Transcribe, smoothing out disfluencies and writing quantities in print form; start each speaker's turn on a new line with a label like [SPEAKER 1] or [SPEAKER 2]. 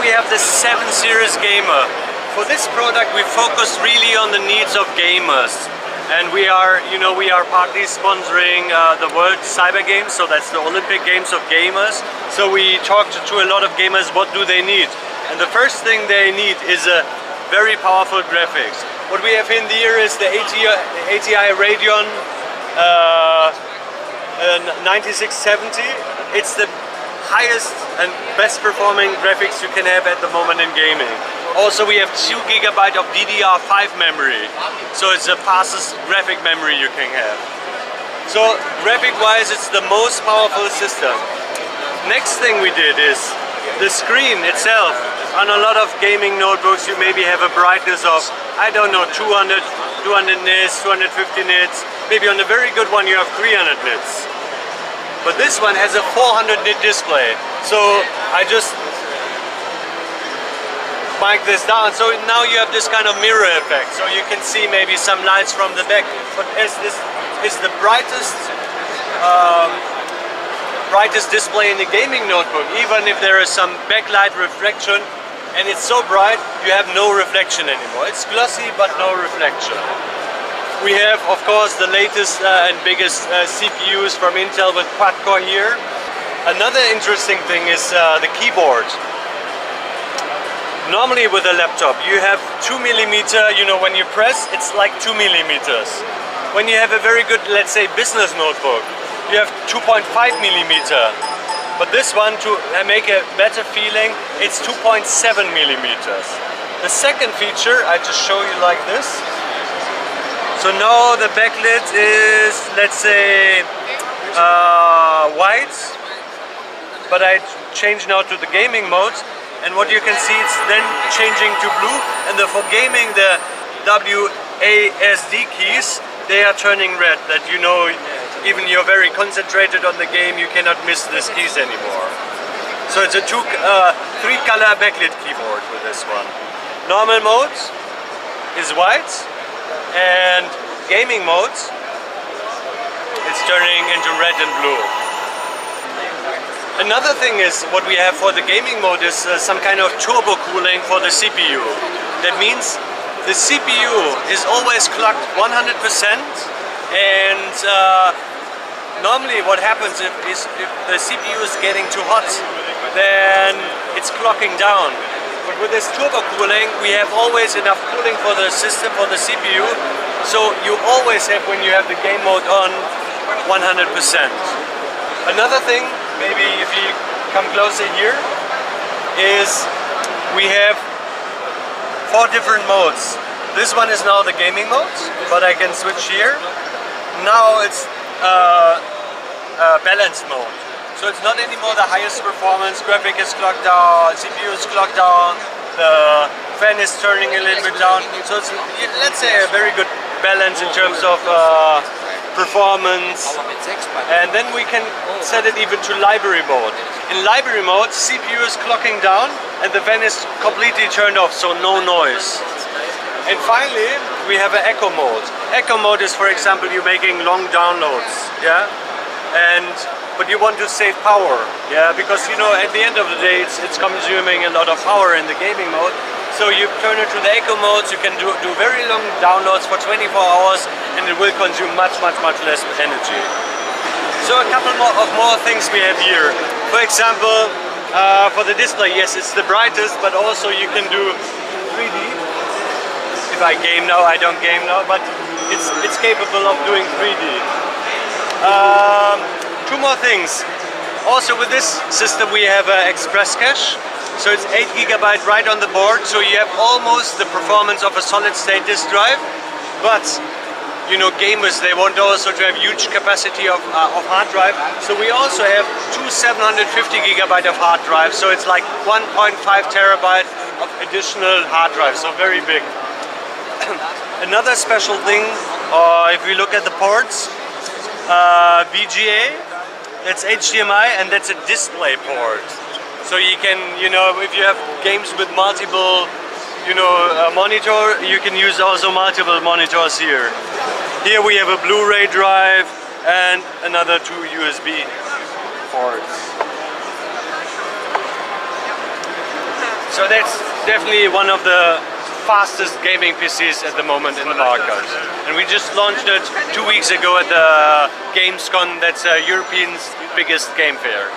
[SPEAKER 1] we have the 7 Series Gamer. For this product we focus really on the needs of gamers, and we are partly sponsoring the World Cyber Games, so that's the Olympic Games of gamers. So we talked to a lot of gamers, what do they need? And the first thing they need is a very powerful graphics. What we have in here is the ATI Radeon 9670. It's the highest and best performing graphics you can have at the moment in gaming. Also we have 2 GB of DDR5 memory, so it's the fastest graphic memory you can have. So graphic wise it's the most powerful system. Next thing we did is the screen itself. On a lot of gaming notebooks you maybe have a brightness of, I don't know, 200 nits, 250 nits. Maybe on a very good one you have 300 nits. But this one has a 400 nit display. So I just mic this down. So now you have this kind of mirror effect. So you can see maybe some lights from the back. But as this is the brightest display in the gaming notebook, even if there is some backlight reflection and it's so bright, you have no reflection anymore. It's glossy but no reflection. We have, of course, the latest and biggest CPUs from Intel with quad-core here. Another interesting thing is the keyboard. Normally with a laptop you have 2mm, when you press it's like 2mm. When you have a very good, let's say, business notebook, you have 2.5mm. But this one, to make a better feeling, it's 2.7mm. The second feature, I just show you like this. So now the backlit is, let's say, white, but I change now to the gaming mode, and what you can see, it's then changing to blue, and for gaming the WASD keys, they are turning red, that even you're very concentrated on the game, you cannot miss these keys anymore. So it's a 3-color backlit keyboard with this one. Normal mode is white, and gaming mode, it's turning into red and blue. Another thing is what we have for the gaming mode is some kind of turbo cooling for the CPU. That means the CPU is always clocked 100%, and normally what happens if the CPU is getting too hot, then it's clocking down. But with this turbo cooling, we have always enough cooling for the system, for the CPU, so you always have, when you have the game mode on, 100%. Another thing, maybe if you come closer here, is we have 4 different modes. This one is now the gaming mode, but I can switch here. Now it's balanced mode. So it's not anymore the highest performance, graphic is clocked down, CPU is clocked down, the fan is turning a little bit down. So it's, let's say, a very good balance in terms of performance. And then we can set it even to library mode. In library mode, CPU is clocking down and the fan is completely turned off, so no noise. And finally, we have an echo mode. Echo mode is, for example, you're making long downloads, yeah? But you want to save power, yeah, because at the end of the day it's consuming a lot of power in the gaming mode. So you turn it to the echo mode, you can do very long downloads for 24 hours and it will consume much less energy. So a couple more things we have here. For example, for the display, yes, it's the brightest, but also you can do 3D. If I game now, I don't game now, but it's capable of doing 3D. 2 more things. Also with this system we have an express cache, so it's 8 GB right on the board, so you have almost the performance of a solid state disk drive. But gamers, they want also to have huge capacity of hard drive, so we also have 2 750 GB of hard drive, so it's like 1.5 terabyte of additional hard drive, so very big. Another special thing, if we look at the ports, VGA, that's HDMI, and that's a display port. So you can, if you have games with multiple, monitor, you can use also multiple monitors here. Here we have a Blu-ray drive and another 2 USB ports. So that's definitely one of the fastest gaming PCs at the moment in the market. And we just launched it 2 weeks ago at the Gamescom, that's Europe's biggest game fair.